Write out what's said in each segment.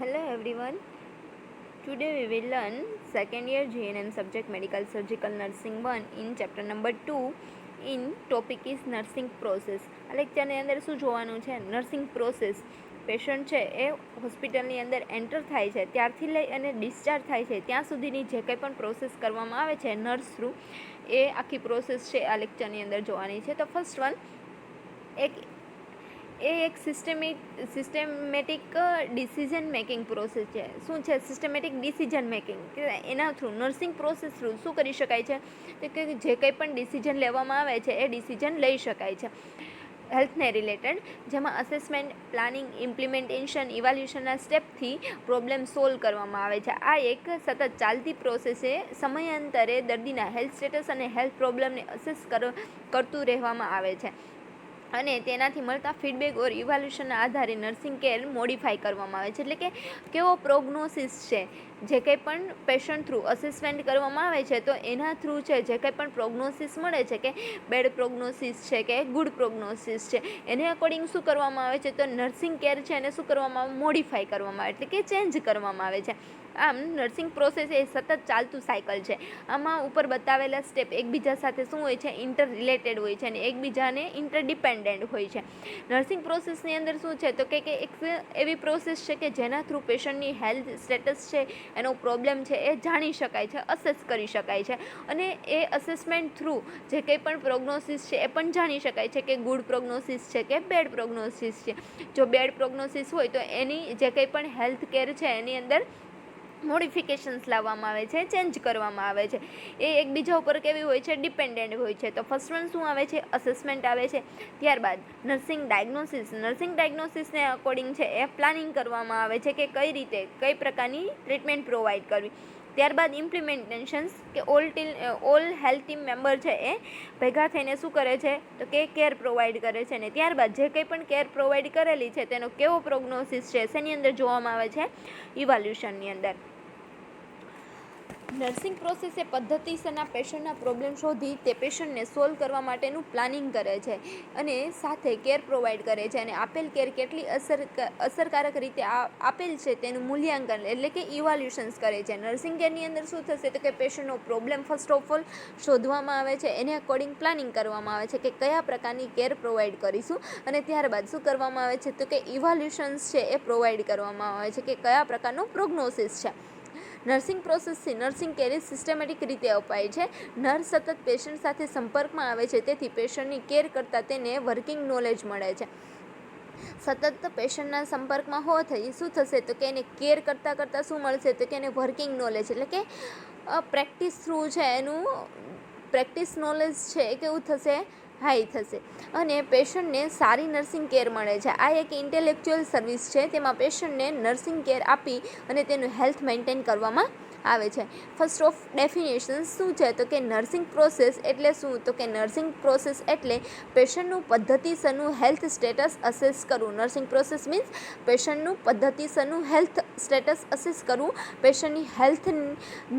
Hello everyone. Today we will learn second year GNM subject medical surgical nursing 1 in chapter number 2 in topic is nursing process. આ લેક્ચરની અંદર શું જોવાનું છે? Nursing process. Patient છે એ હોસ્પિટલની અંદર એન્ટર થાય છે ત્યારથી લઈ અને ડિસ્ચાર્જ થાય છે ત્યાં સુધીની જે કંઈ પણ પ્રોસેસ કરવામાં આવે છે નર્સ થ્રુ, એ આખી પ્રોસેસ છે આ લેક્ચરની અંદર જોવાની છે. તો ફર્સ્ટ વન, એક સિસ્ટેમેટિક ડિસિઝન મેકિંગ પ્રોસેસ છે. શું છે સિસ્ટેમેટિક ડિસિઝન મેકિંગ? કે એના થ્રુ નર્સિંગ પ્રોસેસ થ્રુ શું કરી શકાય છે? તો કે જે કંઈ પણ ડિસિઝન લેવામાં આવે છે એ ડિસિઝન લઈ શકાય છે હેલ્થને રિલેટેડ, જેમાં અસેસમેન્ટ, પ્લાનિંગ, ઇમ્પ્લિમેન્ટેશન, ઇવાલ્યુશનના સ્ટેપથી પ્રોબ્લેમ સોલ્વ કરવામાં આવે છે. આ એક સતત ચાલતી પ્રોસેસ છે. સમયાંતરે દર્દીના હેલ્થ સ્ટેટસ અને હેલ્થ પ્રોબ્લેમને અસેસ કરતું રહેવામાં આવે છે અને તેનાથી મળતા ફીડબેક ઓર ઇવાલ્યુશનના આધારે નર્સિંગ કેર મોડિફાઈ કરવામાં આવે છે. એટલે કે કેવો પ્રોગ્નોસિસ છે, જે કંઈ પણ પેશન્ટ થ્રુ અસેસમેન્ટ કરવામાં આવે છે તો એના થ્રુ છે જે કંઈ પણ પ્રોગ્નોસિસ મળે છે, કે બેડ પ્રોગ્નોસિસ છે કે ગુડ પ્રોગ્નોસિસ છે, એને અકોર્ડિંગ શું કરવામાં આવે છે? તો નર્સિંગ કેર છે એને શું કરવામાં આવે? મોડિફાઈ કરવામાં આવે, એટલે કે ચેન્જ કરવામાં આવે છે. આમ નર્સિંગ પ્રોસેસ એ સતત ચાલતું સાયકલ છે. આમાં ઉપર બતાવેલા સ્ટેપ એકબીજા સાથે શું હોય છે? ઇન્ટર રિલેટેડ હોય છે અને એકબીજાને ઇન્ટરડિપેન્ડન્ટ હોય છે. નર્સિંગ પ્રોસેસની અંદર શું છે? તો કે એક એવી પ્રોસેસ છે કે જેના થ્રુ પેશન્ટની હેલ્થ સ્ટેટસ છે, એનો પ્રોબ્લેમ છે એ જાણી શકાય છે, અસેસ કરી શકાય છે અને એ અસેસમેન્ટ થ્રુ જે કંઈ પણ પ્રોગ્નોસિસ છે એ પણ જાણી શકાય છે કે ગુડ પ્રોગ્નોસિસ છે કે બેડ પ્રોગ્નોસિસ છે. જો બેડ પ્રોગ્નોસિસ હોય તો એની જે કંઈ પણ હેલ્થ કેર છે એની અંદર મોડિફિકેશન્સ લાવવામાં આવે છે, ચેન્જ કરવામાં આવે છે. એ એકબીજા ઉપર કેવી હોય છે? ડિપેન્ડન્ટ હોય છે. તો ફર્સ્ટ વન શું આવે છે? અસેસમેન્ટ આવે છે. ત્યારબાદ નર્સિંગ ડાયગ્નોસિસ. નર્સિંગ ડાયગ્નોસિસને અકોર્ડિંગ છે એ પ્લાનિંગ કરવામાં આવે છે કે કઈ રીતે કઈ પ્રકારની ટ્રીટમેન્ટ પ્રોવાઈડ કરવી. ત્યારબાદ ઇમ્પ્લિમેન્ટેશન્સ, કે ઓલ હેલ્થ ટીમ મેમ્બર છે એ ભેગા થઈને શું કરે છે? તો કે કેર પ્રોવાઈડ કરે છે. ને ત્યારબાદ જે કંઈ પણ કેર પ્રોવાઈડ કરેલી છે તેનો કેવો પ્રોગ્નોસિસ છે શેની અંદર જોવામાં આવે છે? ઇવાલ્યુશનની અંદર. નર્સિંગ પ્રોસેસ એ પદ્ધતિસરના પેશન્ટના પ્રોબ્લેમ શોધી તે પેશન્ટને સોલ્વ કરવા માટેનું પ્લાનિંગ કરે છે અને સાથે કેર પ્રોવાઈડ કરે છે અને આપેલ કેર કેટલી અસરકારક રીતે આપેલ છે તેનું મૂલ્યાંકન, એટલે કે ઇવાલ્યુશન્સ કરે છે. નર્સિંગ કેરની અંદર શું થશે? તો કે પેશન્ટનો પ્રોબ્લેમ ફર્સ્ટ ઓફ ઓલ શોધવામાં આવે છે, એને અકોર્ડિંગ પ્લાનિંગ કરવામાં આવે છે કે કયા પ્રકારની કેર પ્રોવાઈડ કરીશું અને ત્યારબાદ શું કરવામાં આવે છે? તો કે ઇવાલ્યુશન્સ છે એ પ્રોવાઈડ કરવામાં આવે છે કે કયા પ્રકારનો પ્રોગ્નોસિસ છે. નર્સિંગ પ્રોસેસથી નર્સિંગ કેર સિસ્ટમેટિક રીતે અપાય છે. નર્સ સતત પેશન્ટ સાથે સંપર્કમાં આવે છે, તેથી પેશન્ટની કેર કરતાં તેને વર્કિંગ નોલેજ મળે છે. સતત પેશન્ટના સંપર્કમાં હોવાથી શું થશે? તો કે એને કેર કરતાં શું મળશે? તો કે એને વર્કિંગ નોલેજ, એટલે કે પ્રેક્ટિસ થ્રુ છે એનું પ્રેક્ટિસ નોલેજ છે એ કેવું થશે? હાઈ થશે અને પેશન્ટને સારી નર્સિંગ કેર મળે છે. આ એક ઇન્ટેલેક્ચ્યુઅલ સર્વિસ છે, તેમાં પેશન્ટને નર્સિંગ કેર આપી અને તેનું હેલ્થ મેન્ટેન કરવામાં આવે છે. ફર્સ્ટ ઓફ ડેફિનેશન શું છે? તો કે નર્સિંગ પ્રોસેસ એટલે શું? તો કે નર્સિંગ પ્રોસેસ એટલે પેશન્ટનું પદ્ધતિસરનું હેલ્થ સ્ટેટસ અસેસ કરવું. નર્સિંગ પ્રોસેસ મીન્સ પેશન્ટનું પદ્ધતિસરનું હેલ્થ સ્ટેટસ અસેસ કરવું, પેશન્ટની હેલ્થ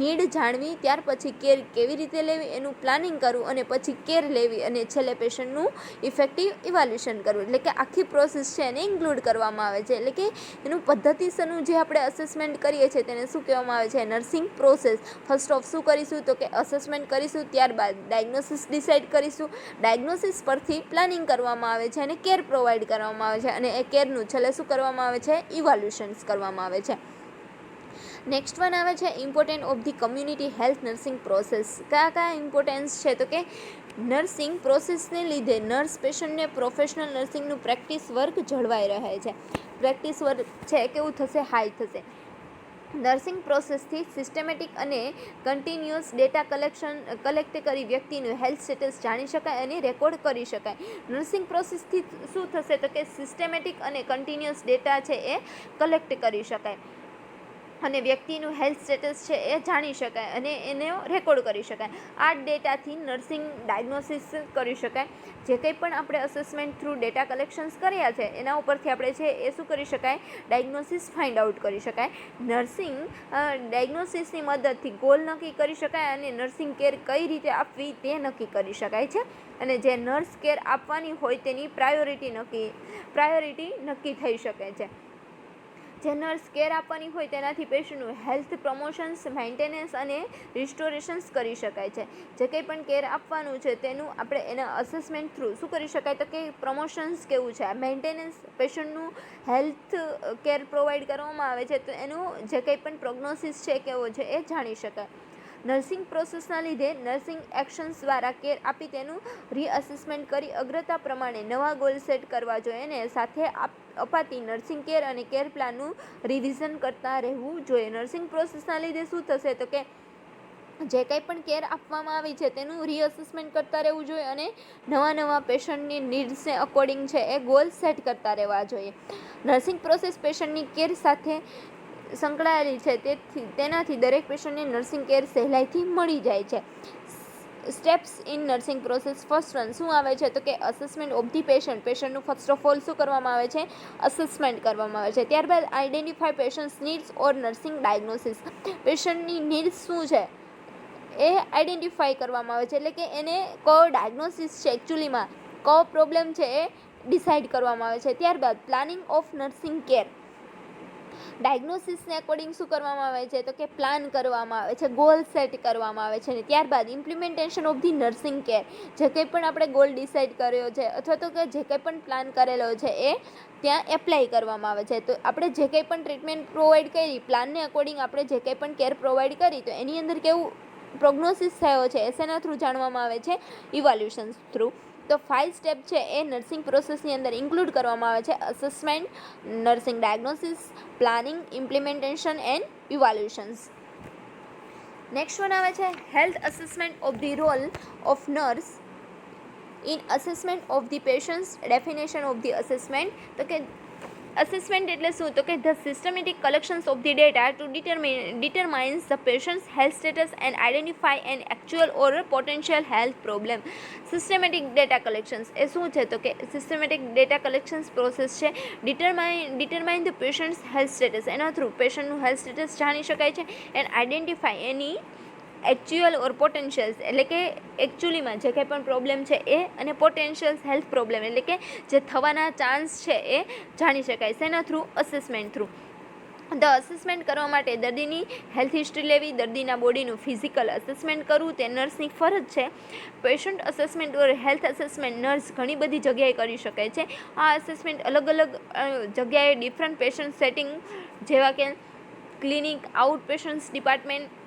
નીડ જાણવી, ત્યાર પછી કેર કેવી રીતે લેવી એનું પ્લાનિંગ કરવું અને પછી કેર લેવી અને છેલ્લે પેશન્ટનું ઇફેક્ટિવ ઇવાલ્યુશન કરવું. એટલે કે આખી પ્રોસેસ છે એને ઇન્ક્લુડ કરવામાં આવે છે. એટલે કે એનું પદ્ધતિસરનું જે આપણે અસેસમેન્ટ કરીએ છીએ તેને શું કહેવામાં આવે છે? Nursing process. ફર્સ્ટ ઓફ શું કરીશું? તો કે અસેસમેન્ટ કરીશું, ત્યારબાદ ડાયગ્નોસિસ ડિસાઇડ કરીશું, ડાયગ્નોસિસ પરથી પ્લાનિંગ કરવામાં આવે છે અને કેર પ્રોવાઈડ કરવામાં આવે છે અને એ કેરનું છેલ્લે શું કરવામાં આવે છે? ઇવાલ્યુશન્સ કરવામાં આવે છે. નેક્સ્ટ વન આવે છે important of the community health nursing process. કયા ઇમ્પોર્ટન્સ છે? તો કે નર્સિંગ પ્રોસેસને લીધે નર્સ પેશન્ટને પ્રોફેશનલ નર્સિંગનું પ્રેક્ટિસ વર્ક જળવાઈ રહે છે. પ્રેક્ટિસ વર્ક છે કેવું થશે? હાઈ થશે. નર્સિંગ પ્રોસેસથી સિસ્ટમેટિક અને કન્ટિન્યુઅસ ડેટા કલેક્ટ કરી વ્યક્તિનું હેલ્થ સ્ટેટસ જાણી શકાય અને રેકોર્ડ કરી શકાય. નર્સિંગ પ્રોસેસથી શું થશે? તો કે સિસ્ટમેટિક અને કન્ટિન્યુઅસ ડેટા છે એ કલેક્ટ કરી શકાય અને વ્યક્તિનું હેલ્થ સ્ટેટસ છે એ જાણી શકાય અને એને રેકોર્ડ કરી શકાય. આ ડેટાથી નર્સિંગ ડાયગ્નોસિસ કરી શકાય. જે કંઈ પણ આપણે અસેસમેન્ટ થ્રુ ડેટા કલેક્શન્સ કર્યા છે એના ઉપરથી આપણે છે એ શું કરી શકાય? ડાયગ્નોસિસ ફાઇન્ડ આઉટ કરી શકાય. નર્સિંગ ડાયગ્નોસિસની મદદથી ગોલ નક્કી કરી શકાય અને નર્સિંગ કેર કઈ રીતે આપવી તે નક્કી કરી શકાય છે અને જે નર્સ કેર આપવાની હોય તેની પ્રાયોરિટી નક્કી થઈ શકે છે. જે નર્સ કેર આપવાની હોય તેનાથી પેશન્ટનું હેલ્થ પ્રમોશન્સ, મેન્ટેનન્સ અને રિસ્ટોરેશન્સ કરી શકાય છે. જે કંઈ પણ કેર આપવાનું છે તેનું આપણે એના અસેસમેન્ટ થ્રુ શું કરી શકાય તો કે પ્રમોશન્સ કેવું છે, મેન્ટેનન્સ પેશન્ટનું હેલ્થ કેર પ્રોવાઈડ કરવામાં આવે છે તો એનું જે કંઈ પણ પ્રોગ્નોસિસ છે કેવો છે એ જાણી શકાય. નર્સિંગ પ્રોસેસના લીધે નર્સિંગ એક્શન્સ દ્વારા કેર આપી તેનું રીઅસેસમેન્ટ કરી અગ્રતા પ્રમાણે નવા ગોલ સેટ કરવા જોઈએ અને સાથે અપાતી નર્સિંગ કેર અને કેર પ્લાનનું રિવિઝન કરતા રહેવું જોઈએ. નર્સિંગ પ્રોસેસના લીધે શું થશે તો કે જે કંઈ પણ કેર આપવામાં આવી છે તેનું રીઅસેસમેન્ટ કરતા રહેવું જોઈએ અને નવા પેશન્ટની નીડ્સને અકોર્ડિંગ છે એ ગોલ સેટ કરતા રહેવા જોઈએ. નર્સિંગ પ્રોસેસ પેશન્ટની કેર સાથે સંકળાયેલી છે તેનાથી દરેક પેશન્ટને નર્સિંગ કેર સહેલાઈથી મળી જાય છે. Steps in nursing process. First one શું આવે છે તો કે અસેસમેન્ટ ઓફ ધી પેશન્ટનું ફર્સ્ટ ઓફ ઓલ શું કરવામાં આવે છે અસેસમેન્ટ કરવામાં આવે છે. ત્યારબાદ identify patients needs or nursing diagnosis. પેશન્ટની નીડ્સ શું છે એ આઈડેન્ટિફાઈ કરવામાં આવે છે, એટલે કે એને કયો ડાયગ્નોસિસ છે એકચ્યુઅલીમાં કયો પ્રોબ્લેમ છે એ ડિસાઇડ કરવામાં આવે છે. ત્યારબાદ પ્લાનિંગ ઓફ નર્સિંગ કેર. ડાયગ્નોસિસને અકોર્ડિંગ શું કરવામાં આવે છે તો કે પ્લાન કરવામાં આવે છે, ગોલ સેટ કરવામાં આવે છે. અને ત્યારબાદ implementation of the nursing care. જે કંઈ પણ આપણે ગોલ ડિસાઇડ કર્યો છે અથવા તો કે જે કંઈ પણ પ્લાન કરેલો છે એ ત્યાં એપ્લાય કરવામાં આવે છે. તો આપણે જે કંઈ પણ ટ્રીટમેન્ટ પ્રોવાઈડ કરી પ્લાનને અકોર્ડિંગ આપણે જે કંઈ પણ કેર પ્રોવાઈડ કરી તો એની અંદર કેવું પ્રોગ્નોસિસ થયો છે એ શેના થ્રુ જાણવામાં આવે છે ઇવાલ્યુશન્સ થ્રુ. તો 5 સ્ટેપ છે એ નર્સિંગ પ્રોસેસની અંદર ઇન્ક્લુડ કરવામાં આવે છે: assessment, nursing diagnosis, planning, implementation and evaluations. Next one આવે છે health assessment of the role of nurse in assessment of the patients. Definition of the assessment તો કે અસેસમેન્ટ એટલે શું તો કે the systematic collections of the data to determines the patients health status and identify an actual or potential health problem. Systematic data collections એ શું છે તો કે સિસ્ટમેટિક ડેટા કલેક્શન્સ પ્રોસેસ છે determine the patients health status. એના through પેશન્ટનું health status જાણી શકાય છે and identify any actual or potentials એટલે કે એકચ્યુઅલીમાં જે કંઈ પણ પ્રોબ્લેમ છે એ અને પોટેન્શિયલ હેલ્થ પ્રોબ્લેમ એટલે કે જે થવાના ચાન્સ છે એ જાણી શકાય. શેના through assessment through. The assessment કરવા માટે દર્દીની હેલ્થ હિસ્ટ્રી લેવી, દર્દીના બોડીનું ફિઝિકલ અસેસમેન્ટ કરવું તે નર્સની ફરજ છે. પેશન્ટ અસેસમેન્ટ ઓર હેલ્થ અસેસમેન્ટ નર્સ ઘણી બધી જગ્યાએ કરી શકે છે. આ અસેસમેન્ટ અલગ જગ્યાએ ડિફરન્ટ પેશન્ટ સેટિંગ જેવા કે clinic, out patients department,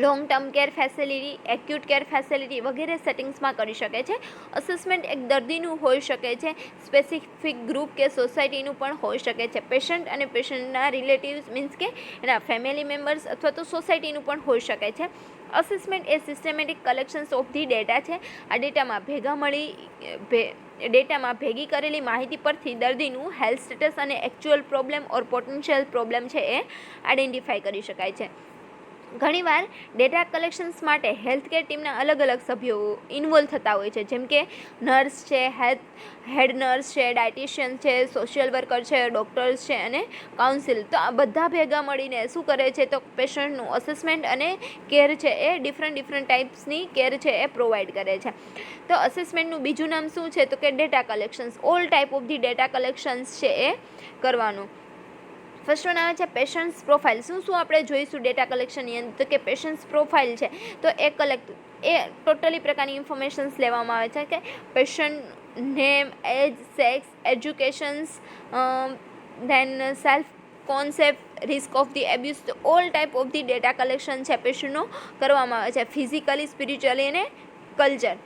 long term care facility, acute care facility વગેરે સેટિંગ્સમાં કરી શકે છે. અસેસમેન્ટ એક દર્દીનું હોઈ શકે છે, સ્પેસિફિક ગ્રુપ કે સોસાયટીનું પણ હોઈ શકે છે. પેશન્ટ અને પેશન્ટના રિલેટિવ્સ મીન્સ કે એના ફેમિલી મેમ્બર્સ અથવા તો સોસાયટીનું પણ હોઈ શકે છે. Assessment A systematic collections of the data છે. આ ડેટામાં ભેગી કરેલી માહિતી પરથી દર્દીનું હેલ્થ સ્ટેટસ અને એકચ્યુઅલ પ્રોબ્લેમ ઓર પોટેન્શિયલ પ્રોબ્લેમ છે એ આઈડેન્ટિફાઈ કરી શકાય છે. ઘણીવાર ડેટા કલેક્શન્સ માટે હેલ્થકેર ટીમના અલગ સભ્યો ઇન્વોલ્વ થતા હોય છે, જેમ કે નર્સ છે, હેડ નર્સ છે, ડાયટિશિયન છે, સોશિયલ વર્કર છે, ડૉક્ટર્સ છે અને કાઉન્સિલ. તો આ બધા ભેગા મળીને શું કરે છે તો પેશન્ટનું અસેસમેન્ટ અને કેર છે એ ડિફરન્ટ ટાઈપ્સની કેર છે એ પ્રોવાઈડ કરે છે. તો અસેસમેન્ટનું બીજું નામ શું છે તો કે data collections. All type of the data collections છે એ કરવાનું. ફર્સ્ટ વન આવે છે પેશન્ટ્સ પ્રોફાઇલ. શું આપણે જોઈશું ડેટા કલેક્શનની અંદર તો કે પેશન્ટ્સ પ્રોફાઇલ છે તો એ ટોટલી પ્રકારની ઇન્ફોર્મેશન્સ લેવામાં આવે છે કે patient name, age, sex, educations, than self concept, risk of the abuse. All type of the data collection છે પેશન્ટનો કરવામાં આવે છે, ફિઝિકલી, સ્પિરિચ્યુઅલી અને કલ્ચર.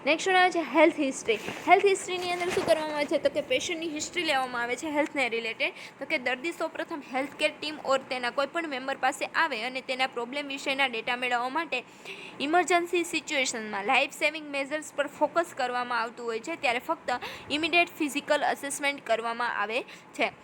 નેક્સ્ટ આવે છે હેલ્થ હિસ્ટ્રી. હેલ્થ હિસ્ટ્રીની અંદર શું કરવામાં આવે છે તો કે પેશન્ટની હિસ્ટ્રી લેવામાં આવે છે હેલ્થને રિલેટેડ. તો કે દર્દી સૌપ્રથમ હેલ્થ કેર ટીમ ઓર તેના કોઈપણ મેમ્બર પાસે આવે અને તેના પ્રોબ્લેમ વિશેના ડેટા મેળવવા માટે ઇમરજન્સી સિચ્યુએશનમાં લાઈફ સેવિંગ મેઝર્સ પર ફોકસ કરવામાં આવતું હોય છે ત્યારે ફક્ત ઇમિડિયેટ ફિઝિકલ અસેસમેન્ટ કરવામાં આવે છે.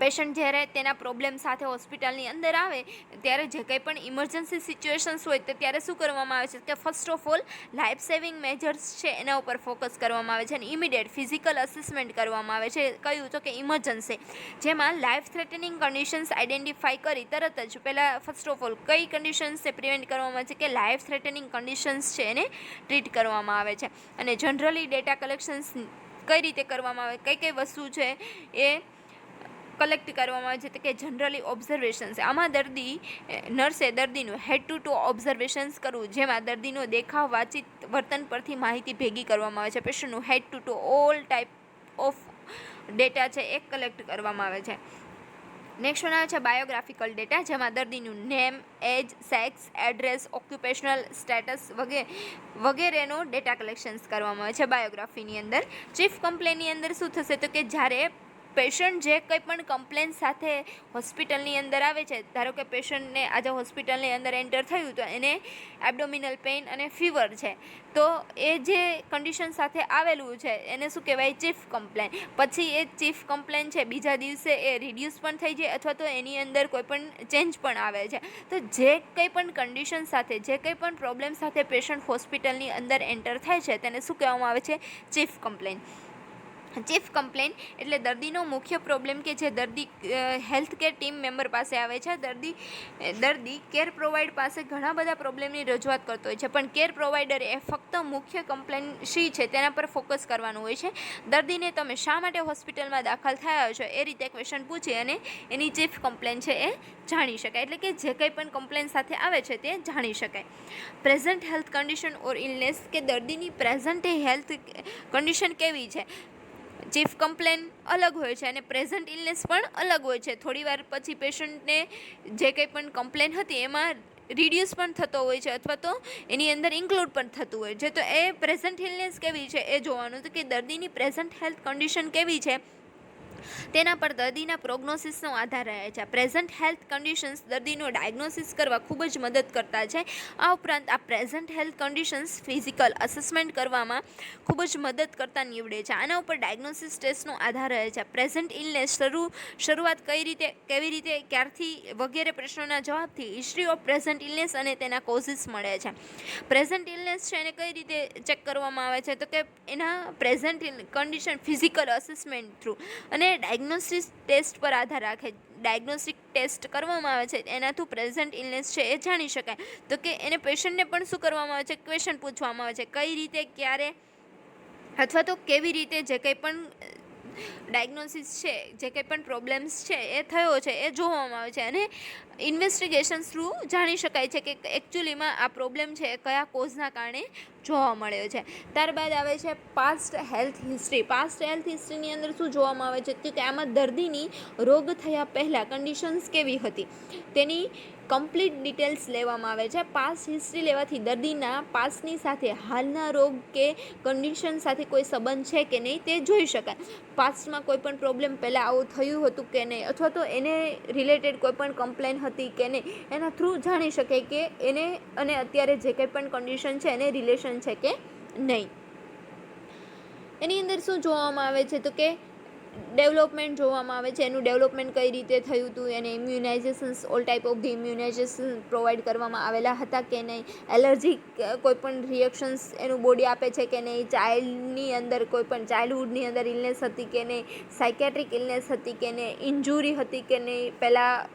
પેશન્ટ જ્યારે તેના પ્રોબ્લેમ સાથે હોસ્પિટલની અંદર આવે ત્યારે જે કંઈ પણ ઇમરજન્સી સિચ્યુએશન્સ હોય તો ત્યારે શું કરવામાં આવે છે કે first of all life saving measures છે એના ઉપર ફોકસ કરવામાં આવે છે અને ઇમિડિયેટ ફિઝિકલ અસેસમેન્ટ કરવામાં આવે છે. કયું તો કે ઇમરજન્સી, જેમાં લાઈફ થ્રેટનિંગ કન્ડિશન્સ આઈડેન્ટિફાઈ કરી તરત જ પહેલાં ફર્સ્ટ ઓફ ઓલ કઈ કન્ડિશન્સને પ્રિવેન્ટ કરવામાં આવે છે કે લાઈફ થ્રેટનિંગ કન્ડિશન્સ છે એને ટ્રીટ કરવામાં આવે છે. અને જનરલી ડેટા કલેક્શન્સ કઈ રીતે કરવામાં આવે, કઈ વસ્તુ છે એ કલેક્ટ કરવામાં આવે છે તો કે જનરલી ઓબ્ઝર્વેશન્સ. આમાં નર્સે દર્દીનું હેડ ટુ ટુ ઓબ્ઝર્વેશન્સ કરવું, જેમાં દર્દીનો દેખાવ, વાતચીત, વર્તન પરથી માહિતી ભેગી કરવામાં આવે છે. પેશન્ટનું head to toe all type of data છે એ કલેક્ટ કરવામાં આવે છે. નેક્સ્ટ વન આવે છે બાયોગ્રાફિકલ ડેટા, જેમાં દર્દીનું નેમ, એજ, સેક્સ, એડ્રેસ, ઓક્યુપેશનલ સ્ટેટસ વગેરેનો ડેટા કલેક્શન્સ કરવામાં આવે છે બાયોગ્રાફીની અંદર. ચીફ કમ્પ્લેનની અંદર શું થશે તો કે જ્યારે પેશન્ટ જે કંઈ પણ કમ્પ્લેન સાથે હોસ્પિટલની અંદર આવે છે, ધારો કે પેશન્ટને આજે હોસ્પિટલની અંદર એન્ટર થયું તો એને એબડોમિનલ પેઇન અને ફીવર છે, તો એ જે કન્ડિશન સાથે આવેલું છે એને શું કહેવાય, ચીફ કમ્પ્લેન. પછી એ ચીફ કમ્પ્લેન છે બીજા દિવસે એ રિડ્યુસ પણ થઈ જાય અથવા તો એની અંદર કોઈ પણ ચેન્જ પણ આવે છે. તો જે કંઈ પણ કન્ડિશન સાથે, જે કંઈ પણ પ્રોબ્લેમ સાથે પેશન્ટ હોસ્પિટલની અંદર એન્ટર થાય છે તેને શું કહેવામાં આવે છે, ચીફ કમ્પ્લેન. ચીફ કમ્પ્લેન એટલે દર્દીનો મુખ્ય પ્રોબ્લેમ કે જે દર્દી હેલ્થ કેર ટીમ મેમ્બર પાસે આવે છે. દર્દી કેર પ્રોવાઈડ પાસે ઘણા બધા પ્રોબ્લેમની રજૂઆત કરતો હોય છે, પણ કેર પ્રોવાઈડરે ફક્ત મુખ્ય કમ્પ્લેન શી છે તેના પર ફોકસ કરવાનું હોય છે. દર્દીને તમે શા માટે હોસ્પિટલમાં દાખલ થયા છો એ રીતે ક્વેશ્ચન પૂછી અને એની ચીફ કમ્પ્લેન છે એ જાણી શકાય, એટલે કે જે કંઈ પણ કમ્પ્લેન સાથે આવે છે તે જાણી શકાય. પ્રેઝન્ટ હેલ્થ કન્ડિશન ઓર ઇલનેસ કે દર્દીની પ્રેઝન્ટ હેલ્થ કન્ડિશન કેવી છે. ચીફ કમ્પ્લેન અલગ હોય છે અને પ્રેઝન્ટ ઇલનેસ પણ અલગ હોય છે. થોડી વાર પછી પેશન્ટને જે કંઈ પણ કમ્પ્લેન હતી એમાં રિડ્યુસ પણ થતો હોય છે અથવા તો એની અંદર ઇન્ક્લુડ પણ થતું હોય છે. તો એ પ્રેઝન્ટ ઇલનેસ કેવી છે એ જોવાનું હતું કે દર્દીની પ્રેઝન્ટ હેલ્થ કન્ડિશન કેવી છે તેના પર દર્દીના પ્રોગ્નોસિસનો આધાર રહે છે. પ્રેઝન્ટ હેલ્થ કન્ડિશન્સ દર્દીનો ડાયગ્નોસિસ કરવા ખૂબ જ મદદ કરતા છે. આ ઉપરાંત આ present health conditions physical assessment કરવામાં ખૂબ જ મદદ કરતા નીવડે છે. આના ઉપર ડાયગ્નોસિસ ટેસ્ટનો આધાર રહે છે. પ્રેઝન્ટ ઇલનેસ શરૂઆત કેવી રીતે, ક્યારથી વગેરે પ્રશ્નોના જવાબથી હિસ્ટ્રી ઓફ પ્રેઝન્ટ ઇલનેસ અને તેના કોઝિસ મળે છે. પ્રેઝન્ટ ઇલનેસ છે એને કઈ રીતે ચેક કરવામાં આવે છે તો કે એના present condition physical assessment through અને ડાયગ્નોસ્ટિક ટેસ્ટ પર આધાર રાખે. ડાયગ્નોસ્ટિક ટેસ્ટ કરવામાં આવે છે એના થ્રુ પ્રેઝન્ટ ઇલનેસ છે એ જાણી શકાય. તો કે એને પેશન્ટને પણ શું કરવામાં આવે છે, ક્વેશ્ચન પૂછવામાં આવે છે, કઈ રીતે, ક્યારે અથવા તો કેવી રીતે જે કંઈ પણ ડાયગ્નોસિસ છે, જે કંઈ પણ પ્રોબ્લેમ્સ છે એ થયો છે એ જોવામાં આવે છે અને ઇન્વેસ્ટિગેશન્સ થ્રુ જાણી શકાય છે કે એકચ્યુઅલીમાં આ પ્રોબ્લેમ છે એ કયા કોઝના કારણે જોવા મળ્યો છે. ત્યારબાદ આવે છે past health history. Past health હિસ્ટ્રીની અંદર શું જોવામાં આવે છે કે આમાં દર્દીની રોગ થયા પહેલાં કન્ડિશન્સ કેવી હતી તેની કમ્પ્લીટ ડિટેલ્સ લેવામાં આવે છે. પાસ્ટ હિસ્ટ્રી લેવાથી દર્દીના પાસ્ટની સાથે હાલના રોગ કે કન્ડિશન સાથે કોઈ સંબંધ છે કે નહીં તે જોઈ શકાય. પાસ્ટમાં કોઈ પણ પ્રોબ્લેમ પહેલાં આવું થયું હતું કે નહીં અથવા તો એને રિલેટેડ કોઈ પણ કમ્પ્લેન હતી કે નહીં, એના થ્રુ જાણી શકાય કે એને અને અત્યારે જે કંઈ પણ કન્ડિશન છે એને રિલેશન છે કે નહીં. એની અંદર શું જોવામાં આવે છે તો કે ડેવલપમેન્ટ જોવામાં આવે છે. એનું ડેવલપમેન્ટ કઈ રીતે થયું હતું, એને immunizations, all type of the immunization provide કરવામાં આવેલા હતા કે નહીં, એલર્જી કોઈ પણ રિએક્શન્સ એનું બોડી આપે છે કે નહીં, ચાઇલ્ડની અંદર કોઈ પણ ચાઇલ્ડહુડની અંદર ઇલનેસ હતી કે નહીં, સાયકેટ્રિક ઇલનેસ હતી કે નહીં, ઇન્જુરી હતી કે નહીં, પહેલાં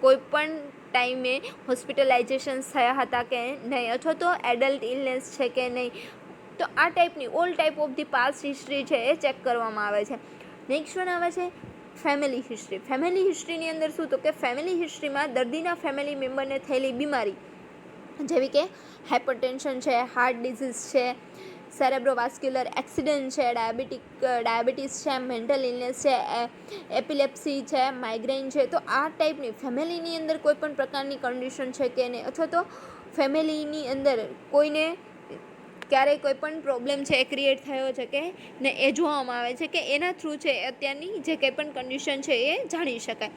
કોઈ પણ ટાઈમે હોસ્પિટલાઇઝેશન્સ થયા હતા કે નહીં અથવા તો એડલ્ટ ઇલનેસ છે કે નહીં. તો આ ટાઈપની all type of the past history છે એ ચેક કરવામાં આવે છે. નેક્સ્ટ વન આવે છે ફેમિલી હિસ્ટ્રી. ફેમિલી હિસ્ટ્રીની અંદર શું તો કે ફેમિલી હિસ્ટ્રીમાં દર્દીના ફેમિલી મેમ્બરને થયેલી બીમારી જેવી કે હાઇપરટેન્શન છે, હાર્ટ ડિઝીઝ છે, સેરેબ્રોવાસ્ક્યુલર એક્સિડન્ટ છે, ડાયાબિટીસ છે, મેન્ટલ ઇલનેસ છે, એપિલેપ્સી છે, માઇગ્રેન છે. તો આ ટાઈપની ફેમિલીની અંદર કોઈ પણ પ્રકારની કન્ડિશન છે કે નહીં અથવા તો ફેમિલીની અંદર કોઈને ક્યારેય કોઈ પણ પ્રોબ્લેમ છે એ ક્રિએટ થયો છે કે ને એ જોવામાં આવે છે કે એના થ્રુ છે અત્યારની જે કંઈ પણ કન્ડિશન છે એ જાણી શકાય.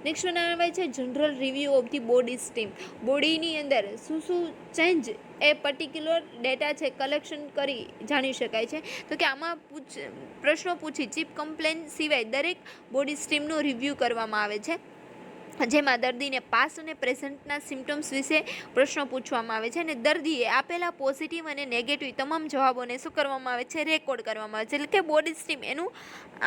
નેક્સ્ટ વન આવે છે general review of the body system. બોડીની અંદર શું ચેન્જ એ પર્ટિક્યુલર ડેટા છે કલેક્શન કરી જાણી શકાય છે. તો કે આમાં પ્રશ્નો પૂછી ચીફ કમ્પ્લેન સિવાય દરેક બોડી સ્ટીમનો રિવ્યૂ કરવામાં આવે છે, જેમાં દર્દીને પાસ્ટ અને પ્રેઝન્ટના સિમ્ટમ્સ વિશે પ્રશ્નો પૂછવામાં આવે છે અને દર્દીએ આપેલા પોઝિટિવ અને નેગેટિવ તમામ જવાબોને શું કરવામાં આવે છે, રેકોર્ડ કરવામાં આવે છે. એટલે કે બોડી સ્ટીમ એનું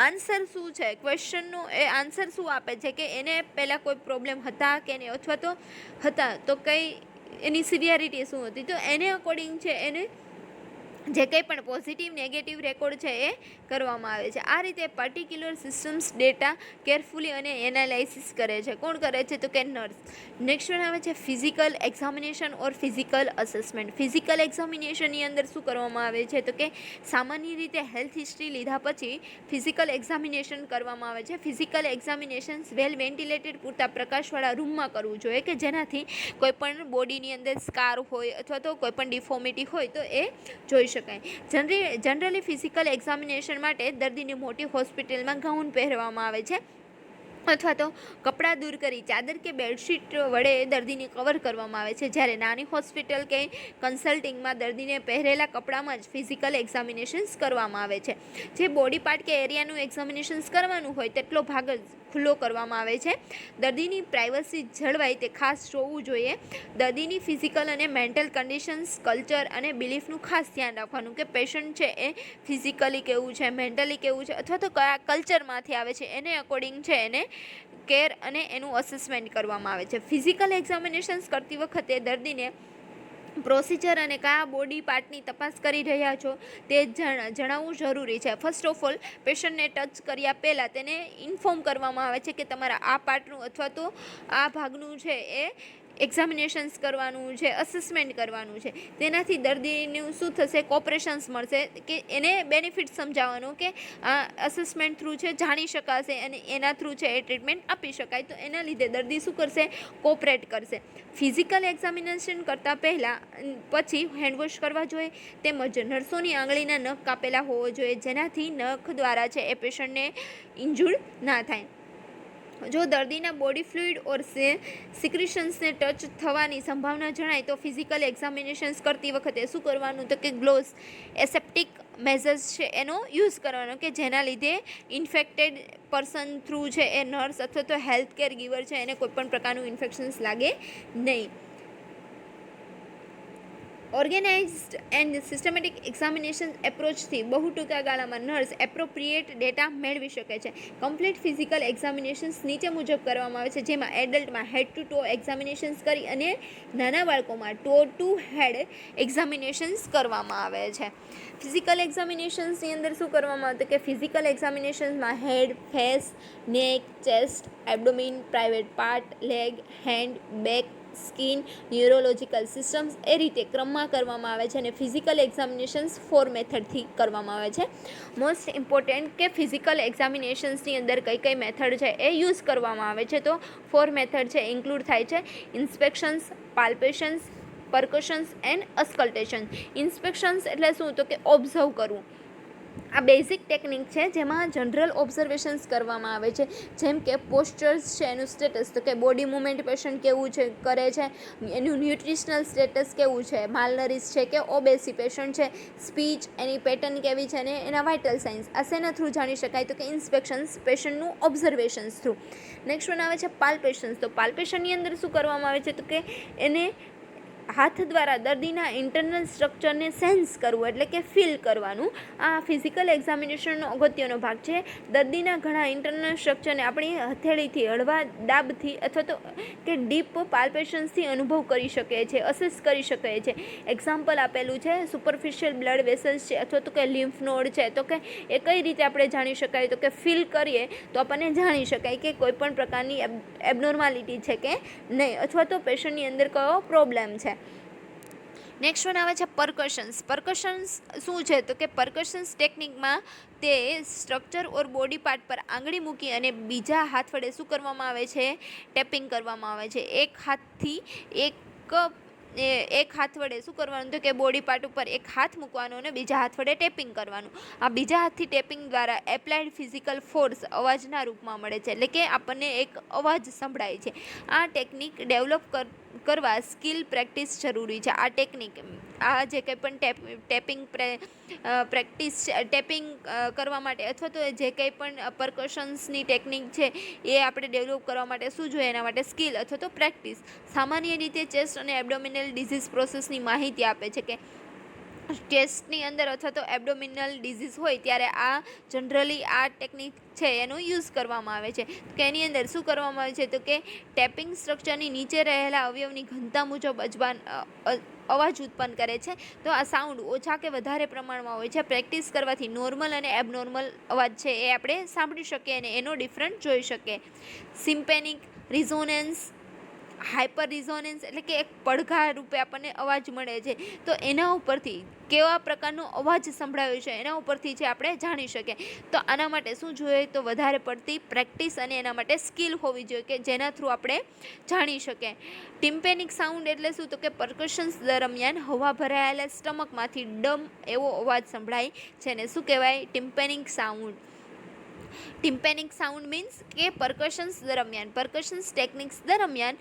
આન્સર શું છે, ક્વેશ્ચનનો એ આન્સર શું આપે છે કે એને પહેલાં કોઈ પ્રોબ્લેમ હતા કે નહીં અથવા તો હતા તો કઈ એની સિવિયરિટી શું હતી, તો એને અકોર્ડિંગ છે એને જે કંઈ પણ પોઝિટિવ નેગેટિવ રેકોર્ડ છે એ કરવામાં આવે છે. આ રીતે પર્ટિક્યુલર સિસ્ટમ્સ ડેટા કેરફુલી અને એનાલાઇસિસ કરે છે. કોણ કરે છે? તો કે નર્સ. નેક્સ્ટ વન આવે છે ફિઝિકલ એક્ઝામિનેશન ઓર ફિઝિકલ અસેસમેન્ટ. ફિઝિકલ એક્ઝામિનેશનની અંદર શું કરવામાં આવે છે? તો કે સામાન્ય રીતે હેલ્થ હિસ્ટ્રી લીધા પછી ફિઝિકલ એક્ઝામિનેશન કરવામાં આવે છે. ફિઝિકલ એક્ઝામિનેશન વેલ વેન્ટિલેટેડ પૂરતા પ્રકાશવાળા રૂમમાં કરવું જોઈએ કે જેનાથી કોઈપણ બોડીની અંદર સ્કાર હોય અથવા તો કોઈપણ ડિફોર્મિટી હોય તો એ જોઈ શકાય. જનરલી ફિઝિકલ એક્ઝામિનેશન માટે દર્દીની મોટી હોસ્પિટલમાં ગાઉન પહેરવામાં આવે છે અથવા તો કપડાં દૂર કરી ચાદર કે બેડશીટ વડે દર્દીને કવર કરવામાં આવે છે. જ્યારે નાની હોસ્પિટલ કે કન્સલ્ટિંગમાં દર્દીને પહેરેલા કપડામાં જ ફિઝિકલ એક્ઝામિનેશન્સ કરવામાં આવે છે. જે બોડી પાર્ટ કે એરિયાનું એક્ઝામિનેશન્સ કરવાનું હોય તેટલો ભાગ જ ખુલ્લો કરવામાં આવે છે. દર્દીની પ્રાઇવસી જળવાય તે ખાસ જોવું જોઈએ. દર્દીની ફિઝિકલ અને મેન્ટલ કન્ડિશન્સ, કલ્ચર અને બિલીફનું ખાસ ધ્યાન રાખવાનું કે પેશન્ટ છે એ ફિઝિકલી કેવું છે, મેન્ટલી કેવું છે અથવા તો કયા કલ્ચરમાંથી આવે છે એને અકોર્ડિંગ છે એને કેર અને એનું અસેસમેન્ટ કરવામાં આવે છે. ફિઝિકલ એક્ઝામિનેશન્સ કરતી વખતે દર્દીને પ્રોસિજર અને કયા બોડી પાર્ટની તપાસ કરી રહ્યા છો તે જણાવવું જરૂરી છે. ફર્સ્ટ ઓફ ઓલ પેશન્ટને ટચ કર્યા પહેલાં તેને ઇન્ફોર્મ કરવામાં આવે છે કે તમારા આ પાર્ટનું અથવા તો આ ભાગનું છે એ એક્ઝામિનેશન્સ કરવાનું છે, અસેસમેન્ટ કરવાનું છે. તેનાથી દર્દીનું શું થશે? કોપરેશન્સ મળશે કે એને બેનિફિટ સમજાવવાનું કે આ અસેસમેન્ટ થ્રુ છે જાણી શકાશે અને એના થ્રુ છે એ ટ્રીટમેન્ટ આપી શકાય. તો એના લીધે દર્દી શું કરશે? કોપરેટ કરશે. ફિઝિકલ એક્ઝામિનેશન કરતાં પહેલાં પછી હેન્ડવોશ કરવા જોઈએ તેમજ નર્સોની આંગળીના નખ કાપેલા હોવો જોઈએ જેનાથી નખ દ્વારા છે એ પેશન્ટને ઇન્જુર્ડ ના થાય. જો દર્દીના બોડી ફ્લુઇડ ઓર સિક્રિશન્સને ટચ થવાની સંભાવના જણાય તો ફિઝિકલ એક્ઝામિનેશન્સ કરતી વખતે શું કરવાનું? તો કે ગ્લોવ્સ, એસેપ્ટિક મેઝર્સ છે એનો યુઝ કરવાનો કે જેના લીધે ઇન્ફેક્ટેડ પર્સન થ્રુ છે એ નર્સ અથવા તો હેલ્થ કેર ગીવર છે એને કોઈપણ પ્રકારનું ઇન્ફેક્શન્સ લાગે નહીં. ઓર્ગેનાઇઝડ એન્ડ સિસ્ટમેટિક એક્ઝામિનેશન એપ્રોચથી બહુ ટૂંકા ગાળામાં નર્સ એપ્રોપ્રિએટ ડેટા મેળવી શકે છે. કમ્પ્લીટ ફિઝિકલ એક્ઝામિનેશન્સ નીચે મુજબ કરવામાં આવે છે જેમાં એડલ્ટમાં હેડ ટુ ટો એક્ઝામિનેશન્સ કરી અને નાના બાળકોમાં ટો ટુ હેડ એક્ઝામિનેશન્સ કરવામાં આવે છે. ફિઝિકલ એક્ઝામિનેશન્સની અંદર શું કરવામાં આવે કે ફિઝિકલ એક્ઝામિનેશન્સમાં head, face, neck, chest, abdomen, private part, leg, hand, back, skin, neurological systems એ રીતે ક્રમમાં કરવામાં આવે છે અને ફિઝિકલ એક્ઝામિનેશન્સ 4 મેથડથી કરવામાં આવે છે. મોસ્ટ ઇમ્પોર્ટન્ટ કે ફિઝિકલ એક્ઝામિનેશન્સની અંદર કઈ મેથડ છે એ યુઝ કરવામાં આવે છે તો 4 મેથડ છે ઇન્ક્લુડ થાય છે. ઇન્સ્પેક્શન્સ, પાલ્પેશન્સ, પરકશન્સ એન્ડ અસ્કલ્ટેશન. ઇન્સ્પેક્શન્સ એટલે શું? તો કે ઓબ્ઝર્વ કરવું. આ બેઝિક ટેકનિક છે જેમાં જનરલ ઓબ્ઝર્વેશન્સ કરવામાં આવે છે જેમ કે પોસ્ચર્સ છે એનું સ્ટેટસ તો કે બોડી મૂવમેન્ટ પેશન્ટ કેવું છે કરે છે, એનું ન્યુટ્રિશનલ સ્ટેટસ કેવું છે, માલનરીશ છે કે ઓબેસી પેશન્ટ છે, સ્પીચ એની પેટર્ન કેવી છે અને એના વાઇટલ સાઇન્સ આ શેના થ્રુ જાણી શકાય? તો કે ઇન્સ્પેક્શન્સ પેશન્ટનું ઓબ્ઝર્વેશન્સ થ્રુ. નેક્સ્ટ વન આવે છે પાલ્પેશન્સ. તો પાલ્પેશનની અંદર શું કરવામાં આવે છે? તો કે એને હાથ દ્વારા દર્દીના ઇન્ટરનલ સ્ટ્રક્ચરને સેન્સ કરવું એટલે કે ફીલ કરવાનું. આ ફિઝિકલ એક્ઝામિનેશનનો અગત્યનો ભાગ છે. દર્દીના ઘણા ઇન્ટરનલ સ્ટ્રક્ચરને આપણી હથેળીથી હળવા દાબથી અથવા તો કે ડીપ પાલ્પેશન્સથી અનુભવ કરી શકીએ છીએ, અસેસ કરી શકીએ છીએ. એક્ઝામ્પલ આપેલું છે સુપરફિશિયલ બ્લડ વેસલ્સ છે અથવા તો કે લિમ્ફ નોડ છે તો કે એ કઈ રીતે આપણે જાણી શકાય? તો કે ફીલ કરીએ તો આપણને જાણી શકાય કે કોઈપણ પ્રકારની એબનોર્માલિટી છે કે નહીં અથવા તો પેશન્ટની અંદર કયો પ્રોબ્લેમ છે. નેક્સ્ટ વન આવે છે પરકશન્સ. પરકશન્સ શું છે? તો કે પરકશન્સ ટેકનિકમાં તે સ્ટ્રક્ચર ઓર બોડી પાર્ટ પર આંગળી મૂકી અને બીજા હાથ વડે શું કરવામાં આવે છે? ટેપિંગ કરવામાં આવે છે. એક હાથ વડે શું કરવાનું? તો કે બોડી પાર્ટ ઉપર એક હાથ મૂકવાનો અને બીજા હાથ વડે ટેપિંગ કરવાનું. આ બીજા હાથથી ટેપિંગ દ્વારા એપ્લાઇડ ફિઝિકલ ફોર્સ અવાજના રૂપમાં મળે છે એટલે કે આપણને એક અવાજ સંભળાય છે. આ ટેકનિક ડેવલપ કરવા સ્કિલ પ્રેક્ટિસ જરૂરી છે. આ ટેકનિક આ જે કંઈ પણ ટેપિંગ કરવા માટે અથવા તો જે કંઈ પણ પરકશન્સની ટેકનિક છે એ આપણે ડેવલપ કરવા માટે શું જોઈએ? એના માટે સ્કિલ અથવા તો પ્રેક્ટિસ. સામાન્ય રીતે ચેસ્ટ અને એબ્ડોમિનલ ડિઝીઝ પ્રોસેસની માહિતી આપે છે કે ચેસ્ટની અંદર અથવા તો એબ્ડોમિનલ ડિઝીઝ હોય ત્યારે આ જનરલી આ ટેકનિક છે એનો યુઝ કરવામાં આવે છે. કે એની અંદર શું કરવામાં આવે છે તો કે ટેપિંગ સ્ટ્રક્ચરની નીચે રહેલા અવયવની ઘનતા મુજબ અવાજ ઉત્પન્ન કરે છે. તો આ સાઉન્ડ ઓછા કે વધારે પ્રમાણમાં હોય છે. પ્રેક્ટિસ કરવાથી નોર્મલ અને એબનોર્મલ અવાજ છે એ આપણે સાંભળી શકીએ અને એનો ડિફરન્ટ જોઈ શકીએ. સિમ્પેનિક રિઝોનન્સ, હાઇપર રિઝોનન્સ એટલે કે એક પડઘા રૂપે આપણને અવાજ મળે છે. તો એના ઉપરથી કેવા પ્રકારનો અવાજ સંભળાયો છે એના ઉપરથી છે આપણે જાણી શકીએ. તો આના માટે શું જોઈએ તો વધારે પડતી પ્રેક્ટિસ અને એના માટે સ્કિલ હોવી જોઈએ કે જેના થ્રુ આપણે જાણી શકીએ. ટિમ્પેનિક સાઉન્ડ એટલે શું તો કે પરકશન્સ દરમિયાન હવા ભરાયેલા સ્ટમકમાંથી ડમ એવો અવાજ સંભળાય છે ને શું કહેવાય ટિમ્પેનિક સાઉન્ડ. ટિમ્પેનિક સાઉન્ડ મીન્સ કે પરકશન્સ ટેકનિક્સ દરમિયાન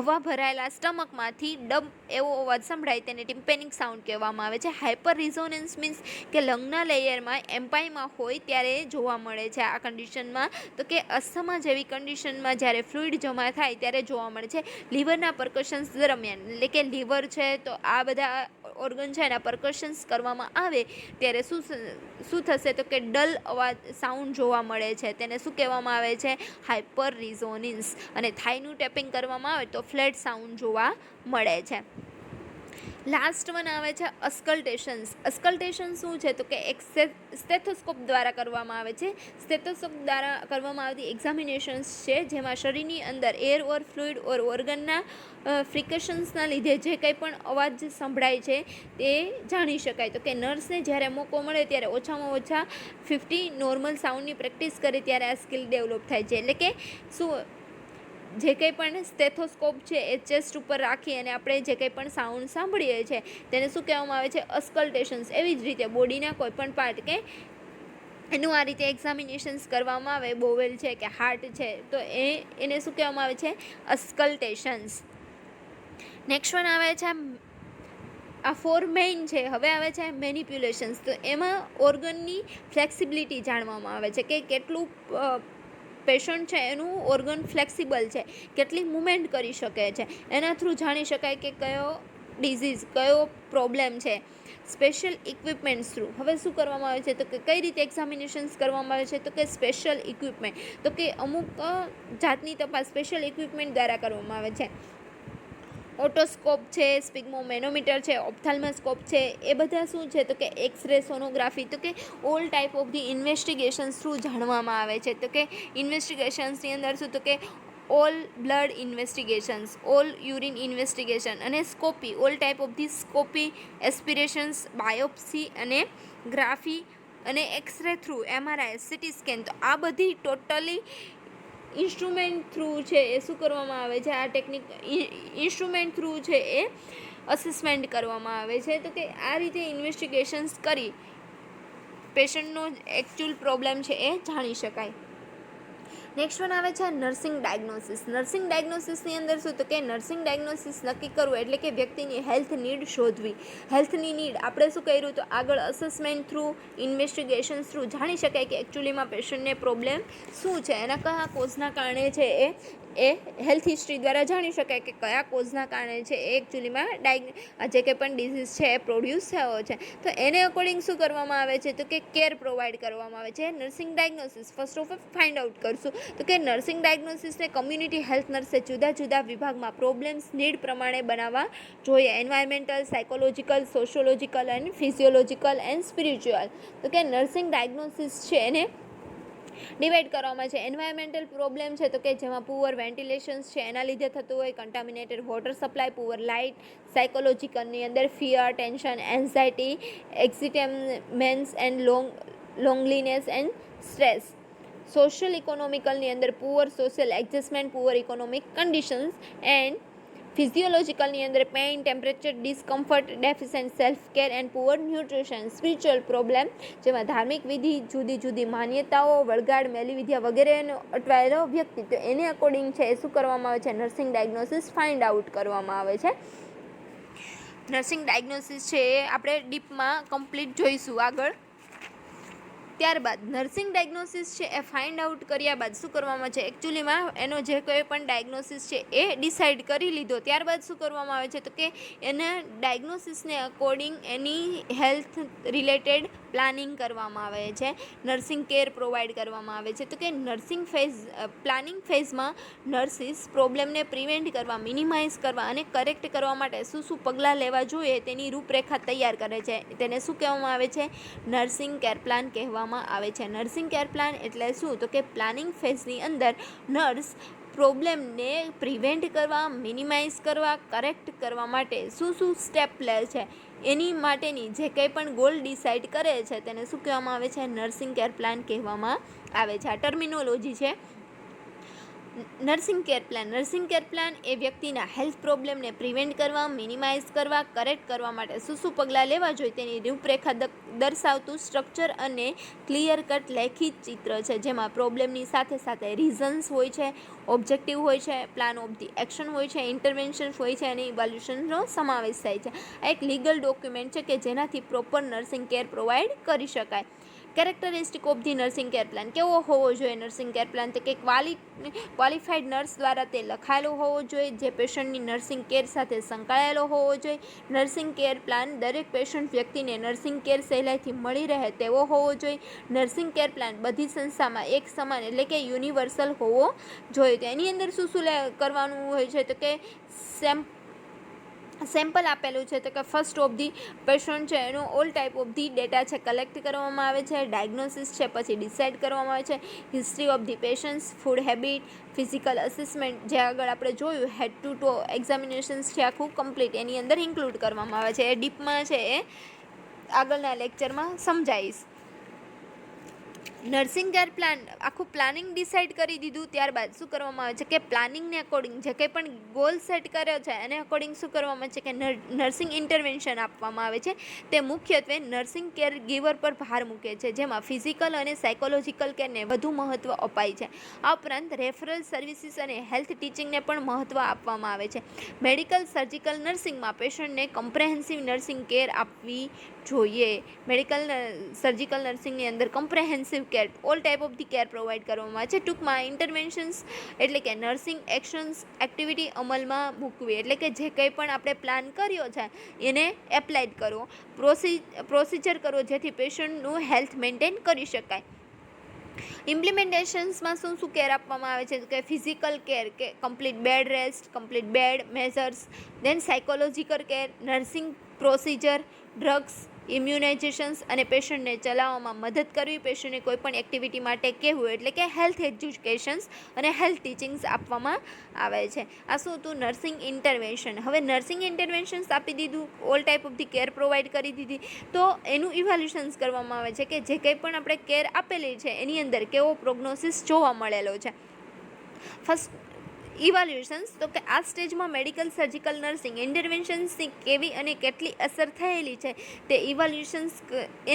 હવા ભરાયેલા સ્ટમકમાંથી ડબ એવો અવાજ સંભળાય તેને ટિમ્પેનિક સાઉન્ડ કહેવામાં આવે છે. હાઇપર રિઝોનન્સ મીન્સ કે લંગના લેયરમાં એમ્પાઈમાં હોય ત્યારે જોવા મળે છે. આ કન્ડિશનમાં તો કે અસ્થમા જેવી કન્ડિશનમાં જ્યારે ફ્લુઇડ જમા થાય ત્યારે જોવા મળે છે. લીવરના પરકશન્સ દરમિયાન એટલે કે લીવર છે તો આ બધા ઓર્ગન છે એના પરકશન્સ કરવામાં આવે ત્યારે શું થશે તો કે ડલ અવાજ સાઉન્ડ જોવા મળે છે. તેને શું કહેવામાં આવે છે હાઇપર રિઝોનન્સ. અને થાઈનું ટેપિંગ કરવામાં આવે તો ફ્લેટ સાઉન્ડ જોવા મળે છે. લાસ્ટ વન આવે છે અસ્કલ્ટેશન્સ. અસ્કલ્ટેશન શું છે તો કે એક સ્ટેથોસ્કોપ દ્વારા કરવામાં આવે છે. સ્ટેથોસ્કોપ દ્વારા કરવામાં આવતી એક્ઝામિનેશન્સ છે જેમાં શરીરની અંદર એર ઓર ફ્લુઇડ ઓર ઓર્ગનના ફ્રિકેશન્સના લીધે જે કંઈ પણ અવાજ સંભળાય છે તે જાણી શકાય. તો કે નર્સને જ્યારે મોકો મળે ત્યારે ઓછામાં ઓછા 50 નોર્મલ સાઉન્ડની પ્રેક્ટિસ કરે ત્યારે આ સ્કિલ ડેવલપ થાય છે. એટલે કે શું જે કંઈ પણ સ્ટેથોસ્કોપ છે એ ચેસ્ટ ઉપર રાખી અને આપણે જે કંઈ પણ સાઉન્ડ સાંભળીએ છીએ તેને શું કહેવામાં આવે છે અસ્કલ્ટેશન્સ. એવી જ રીતે બોડીના કોઈ પણ પાર્ટ કે એનું આ રીતે એક્ઝામિનેશન્સ કરવામાં આવે, બોવેલ છે કે હાર્ટ છે તો એને શું કહેવામાં આવે છે અસ્કલ્ટેશન્સ. નેક્સ્ટ વન આવે છે આ 4 મેઇન છે. હવે આવે છે મેનિપ્યુલેશન્સ. તો એમાં ઓર્ગનની ફ્લેક્સિબિલિટી જાણવામાં આવે છે કે કેટલું પેશન્ટ છે એનું ઓર્ગન ફ્લેક્સિબલ છે, કેટલી મૂવમેન્ટ કરી શકે છે. એના થ્રુ જાણી શકાય કે કયો ડિઝીઝ કયો પ્રોબ્લેમ છે. સ્પેશિયલ ઇક્વિપમેન્ટ્સ થ્રુ હવે શું કરવામાં આવે છે તો કે કઈ રીતે એક્ઝામિનેશન્સ કરવામાં આવે છે તો કે સ્પેશિયલ ઇક્વિપમેન્ટ. તો કે અમુક જાતની તપાસ સ્પેશિયલ ઇક્વિપમેન્ટ દ્વારા કરવામાં આવે છે. ઓટોસ્કોપ છે, સ્પિગ્મોમેનોમીટર છે, ઓપ્થાલ્મોસ્કોપ છે, એ બધા શું છે તો કે એક્સરે, સોનોગ્રાફી તો કે all type of the investigations through જાણવામાં આવે છે. તો કે ઇન્વેસ્ટિગેશન્સની અંદર શું તો કે all blood investigations, all urine investigation અને scopy, all type of the scopy, aspirations, biopsy અને ગ્રાફી અને x ray through, MRI, CT scan. તો આ બધી ટોટલી ઇન્સ્ટ્રુમેન્ટ થ્રુ છે એ શું કરવામાં આવે છે આ ટેકનિક ઇન્સ્ટ્રુમેન્ટ થ્રુ છે એ અસેસમેન્ટ કરવામાં આવે છે. તો કે આ રીતે ઇન્વેસ્ટિગેશન્સ કરી પેશન્ટનો એકચ્યુઅલ પ્રોબ્લેમ છે એ જાણી શકાય. નેક્સ્ટ વન આવે છે નર્સિંગ ડાયગ્નોસિસ. નર્સિંગ ડાયગ્નોસિસની અંદર શું તો કે નર્સિંગ ડાયગ્નોસિસ નક્કી કરવું એટલે કે વ્યક્તિની હેલ્થ નીડ શોધવી. હેલ્થની નીડ આપણે શું કર્યું તો આગળ અસેસમેન્ટ થ્રુ, ઇન્વેસ્ટિગેશન્સ થ્રુ જાણી શકાય કે એકચ્યુઅલીમાં પેશન્ટને પ્રોબ્લેમ શું છે, એના કયા કોઝના કારણે છે એ હેલ્થ હિસ્ટ્રી દ્વારા જાણી શકાય કે કયા કોઝના કારણે છે એ એકચ્યુઅલીમાં જે કંઈ પણ ડિઝીઝ છે એ પ્રોડ્યુસ થયો છે. તો એને અકોર્ડિંગ શું કરવામાં આવે છે તો કે કેર પ્રોવાઈડ કરવામાં આવે છે. Nursing diagnosis first of find out કરશું તો કે નર્સિંગ ડાયગ્નોસિસને કમ્યુનિટી હેલ્થ નર્સે જુદા જુદા વિભાગમાં પ્રોબ્લેમ્સ નીડ પ્રમાણે બનાવવા જોઈએ. Environmental, psychological, sociological and physiological and spiritual. તો કે નર્સિંગ ડાયગ્નોસિસ છે એને ડિવાઈડ કરવામાં છે. એન્વાયરમેન્ટલ પ્રોબ્લેમ છે તો કે જેમાં પુઅર વેન્ટિલેશન્સ છે એના લીધે થતું હોય, contaminated water supply, poor light. સાયકોલોજીકલની અંદર fear, tension, anxiety, excitements and loneliness and stress. Social ઇકોનોમિકલની અંદર poor social adjustment, poor economic conditions. And ફિઝિયોલોજીકલની અંદર pain, temperature, discomfort, deficient self care and poor nutrition. Spiritual problem જેમાં ધાર્મિક વિધિ, જુદી જુદી માન્યતાઓ, વળગાડ, મેલીવિદ્યા વગેરેનો અટવાયેલો વ્યક્તિ. તો એને અકોર્ડિંગ છે એ શું કરવામાં આવે છે નર્સિંગ ડાયગ્નોસિસ ફાઇન્ડ આઉટ કરવામાં આવે છે. નર્સિંગ ડાયગ્નોસિસ છે એ આપણે ડીપમાં કમ્પ્લીટ જોઈશું આગળ. ત્યારબાદ નર્સિંગ ડાયગ્નોસિસ છે એ ફાઇન્ડ આઉટ કર્યા બાદ શું કરવામાં આવે છે, એકચ્યુઅલીમાં એનો જે કોઈ પણ ડાયગ્નોસિસ છે એ ડિસાઇડ કરી લીધો ત્યારબાદ શું કરવામાં આવે છે તો કે એના ડાયગ્નોસિસને અકોર્ડિંગ એની હેલ્થ રિલેટેડ પ્લાનિંગ કરવામાં આવે છે, નર્સિંગ કેર પ્રોવાઈડ કરવામાં આવે છે. તો કે નર્સિંગ ફેઝ પ્લાનિંગ ફેઝમાં નર્સિસ પ્રોબ્લેમને પ્રિવેન્ટ કરવા, મિનિમાઇઝ કરવા અને કરેક્ટ કરવા માટે શું પગલાં લેવા જોઈએ તેની રૂપરેખા તૈયાર કરે છે. તેને શું કહેવામાં આવે છે, નર્સિંગ કેર પ્લાન કહેવામાં આવે છે. નર્સિંગ કેર પ્લાન એટલે શું તો કે પ્લાનિંગ ફેઝની અંદર નર્સ પ્રોબ્લેમને પ્રિવેન્ટ કરવા, મિનિમાઇઝ કરવા, કરેક્ટ કરવા માટે શું સ્ટેપ લે છે એની માટેની જે કંઈ પણ ગોલ ડિસાઇડ કરે છે તેને શું કહેવામાં આવે છે, નર્સિંગ કેર પ્લાન કહેવામાં આવે છે. આ ટર્મિનોલોજી છે nursing care plan. Nursing care plan એ વ્યક્તિના હેલ્થ પ્રોબ્લેમને પ્રિવેન્ટ કરવા, મિનિમાઇઝ કરવા, કરેક્ટ કરવા માટે શું પગલાં લેવા જોઈએ તેની રૂપરેખા દર્શાવતું સ્ટ્રક્ચર અને ક્લિયર કટ લેખિત ચિત્ર છે, જેમાં પ્રોબ્લેમની સાથે સાથે રીઝન્સ હોય છે, ઓબ્જેક્ટિવ હોય છે, પ્લાન ઓફ ધી એક્શન હોય છે, ઇન્ટરવેન્શન હોય છે અને ઇવેલ્યુશનનો સમાવેશ થાય છે. આ એક લીગલ ડોક્યુમેન્ટ છે કે જેનાથી પ્રોપર નર્સિંગ કેર પ્રોવાઈડ કરી શકાય. Characteristic of the nursing care plan. કેવો હોવો જોઈએ નર્સિંગ કેર પ્લાન તો કે ક્વોલિફાઈડ નર્સ દ્વારા તે લખાયેલો હોવો જોઈએ, જે પેશન્ટની નર્સિંગ કેર સાથે સંકળાયેલો હોવો જોઈએ. નર્સિંગ કેર પ્લાન દરેક પેશન્ટ વ્યક્તિને નર્સિંગ કેર સહેલાઈથી મળી રહે તેવો હોવો જોઈએ. નર્સિંગ કેર પ્લાન બધી સંસ્થામાં એક સમાન એટલે કે યુનિવર્સલ હોવો જોઈએ. તો એની અંદર શું કરવાનું હોય છે તો કે સેમ્પલ આપેલું છે તો કે ફર્સ્ટ ઓફ ધી પેશન્ટ છે એનો all type of the data છે કલેક્ટ કરવામાં આવે છે, ડાયગ્નોસિસ છે પછી ડિસાઇડ કરવામાં આવે છે, history of the patients, food habit, physical assessment જે આગળ આપણે જોયું હેડ ટુ ટો એક્ઝામિનેશન્સ છે આખું કમ્પ્લીટ એની અંદર ઇન્ક્લુડ કરવામાં આવે છે. એ ડીપમાં છે એ આગળના લેક્ચરમાં સમજાવીશ. નર્સિંગ કેર પ્લાન આખું પ્લાનિંગ ડિસાઇડ કરી દીધું ત્યારબાદ શું કરવામાં આવે છે કે પ્લાનિંગને અકોર્ડિંગ જે કંઈ પણ ગોલ સેટ કર્યો છે એને અકોર્ડિંગ શું કરવામાં આવે છે કે નર્સિંગ ઇન્ટરવેન્શન આપવામાં આવે છે. તે મુખ્યત્વે નર્સિંગ કેર ગીવર પર ભાર મૂકે છે, જેમાં ફિઝિકલ અને સાયકોલોજીકલ કેરને વધુ મહત્ત્વ અપાય છે. આ ઉપરાંત રેફરલ સર્વિસીસ અને હેલ્થ ટીચિંગને પણ મહત્ત્વ આપવામાં આવે છે. મેડિકલ સર્જિકલ નર્સિંગમાં પેશન્ટને કમ્પ્રેહેન્સિવ નર્સિંગ કેર આપવી જોઈએ. મેડિકલ સર્જિકલ નર્સિંગની અંદર comprehensive care all type of the care provide કરવામાં આવે છે. ટૂંકમાં ઇન્ટરવેન્શન્સ એટલે કે નર્સિંગ એક્શન્સ એક્ટિવિટી અમલમાં મૂકવી એટલે કે જે કંઈ પણ આપણે પ્લાન કર્યો છે એને એપ્લાઇડ કરવો, પ્રોસિજર કરવો જેથી પેશન્ટનું હેલ્થ મેન્ટેન કરી શકાય. ઇમ્પ્લિમેન્ટેશન્સમાં શું કેર આપવામાં આવે છે કે ફિઝિકલ કેર કે complete bed rest, complete bed measures, then psychological care, nursing procedure, drugs, immunizations અને પેશન્ટને ચલાવવામાં મદદ કરવી, પેશન્ટને કોઈપણ એક્ટિવિટી માટે કહેવું એટલે કે હેલ્થ એજ્યુકેશન્સ અને હેલ્થ ટીચિંગ્સ આપવામાં આવે છે. આ શું હતું નર્સિંગ ઇન્ટરવેન્શન. હવે નર્સિંગ ઇન્ટરવેન્શન્સ આપી દીધું, all type of the care provide કરી દીધી, તો એનું ઇવેલ્યુશન્સ કરવામાં આવે છે કે જે કંઈ પણ આપણે કેર આપેલી છે એની અંદર કેવો પ્રોગ્નોસિસ જોવા મળેલો છે. ફર્સ્ટ ઇવેલ્યુશન્સ તો કે આ સ્ટેજમાં મેડિકલ સર્જિકલ નર્સિંગ ઇન્ટરવેન્શન્સની કેવી અને કેટલી અસર થયેલી છે તે ઇવેલ્યુશન્સ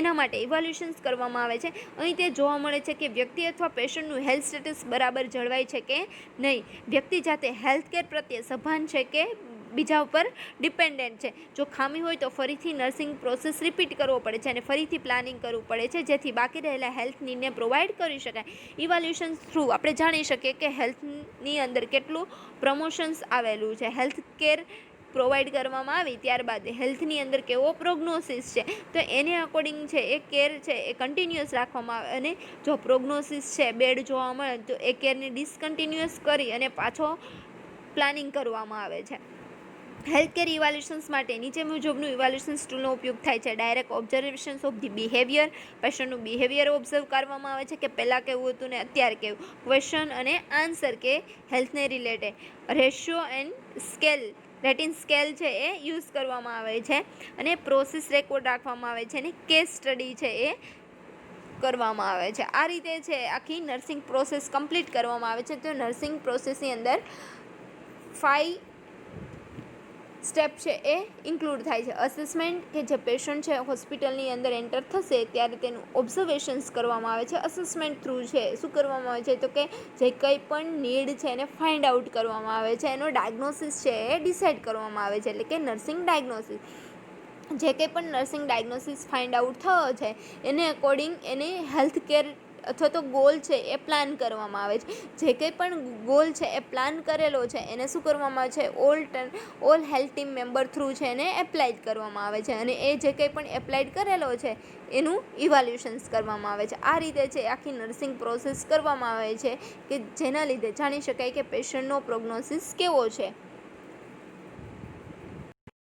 એના માટે ઇવેલ્યુશન્સ કરવામાં આવે છે. અહીં તે જોવા મળે છે કે વ્યક્તિ અથવા પેશન્ટનું હેલ્થ સ્ટેટસ બરાબર જળવાય છે કે નહીં, વ્યક્તિ જાતે હેલ્થ કેર પ્રત્યે સભાન છે કે બીજા ઉપર ડિપેન્ડન્ટ છે. જો ખામી હોય તો ફરીથી નર્સિંગ પ્રોસેસ રિપીટ કરવો પડે છે અને ફરીથી પ્લાનિંગ કરવું પડે છે જેથી બાકી રહેલા હેલ્થ નીડને પ્રોવાઈડ કરી શકાય. ઇવેલ્યુશન થ્રુ આપણે જાણી શકીએ કે હેલ્થની અંદર કેટલું પ્રમોશન્સ આવેલું છે, હેલ્થ કેર પ્રોવાઈડ કરવામાં આવી ત્યારબાદ હેલ્થની અંદર કેવો પ્રોગ્નોસિસ છે તો એને અકોર્ડિંગ છે એ કેર છે એ કન્ટિન્યુઅસ રાખવામાં આવે અને જો પ્રોગ્નોસિસ છે બેડ જોવા મળે તો એ કેરને ડિસકન્ટિન્યુઅસ કરી અને પાછો પ્લાનિંગ કરવામાં આવે છે. હેલ્થ કેર ઇવેલ્યુશન્સ માટે નીચે મુજબનું ઇવેલ્યુશન્સ ટૂલનો ઉપયોગ થાય છે. Direct observations of the behaviour, પેશન્ટનું બિહેવિયર ઓબ્ઝર્વ કરવામાં આવે છે કે પહેલાં કેવું હતું ને અત્યારે કેવું. ક્વેશ્ચન અને આન્સર કે હેલ્થને related. Ratio and scale rating scale છે એ યુઝ કરવામાં આવે છે અને પ્રોસેસ રેકોર્ડ રાખવામાં આવે છે અને કેસ સ્ટડી છે એ કરવામાં આવે છે. આ રીતે છે આખી નર્સિંગ પ્રોસેસ કમ્પ્લીટ કરવામાં આવે છે. તો નર્સિંગ પ્રોસેસની અંદર 5 સ્ટેપ છે એ ઇન્ક્લુડ થાય છે. અસેસમેન્ટ કે જે પેશન્ટ છે હોસ્પિટલની અંદર એન્ટર થશે ત્યારે તેનું ઓબ્ઝર્વેશન્સ કરવામાં આવે છે. અસેસમેન્ટ થ્રુ છે શું કરવામાં આવે છે તો કે જે કંઈ પણ નીડ છે એને ફાઇન્ડ આઉટ કરવામાં આવે છે, એનો ડાયગ્નોસિસ છે એ ડિસાઇડ કરવામાં આવે છે એટલે કે નર્સિંગ ડાયગ્નોસિસ. જે કંઈ પણ નર્સિંગ ડાયગ્નોસિસ ફાઇન્ડ આઉટ થયો છે એને અકોર્ડિંગ એને હેલ્થ કેર અથવા તો ગોલ છે એ પ્લાન કરવામાં આવે છે. જે કંઈ પણ ગોલ છે એ પ્લાન કરેલો છે એને શું કરવામાં આવે છે, all health team member through છે એને એપ્લાઇડ કરવામાં આવે છે, અને એ જે કંઈ પણ એપ્લાઇડ કરેલો છે એનું ઇવાલ્યુશન્સ કરવામાં આવે છે. આ રીતે છે આખી નર્સિંગ પ્રોસેસ કરવામાં આવે છે કે જેના લીધે જાણી શકાય કે પેશન્ટનો પ્રોગ્નોસિસ કેવો છે.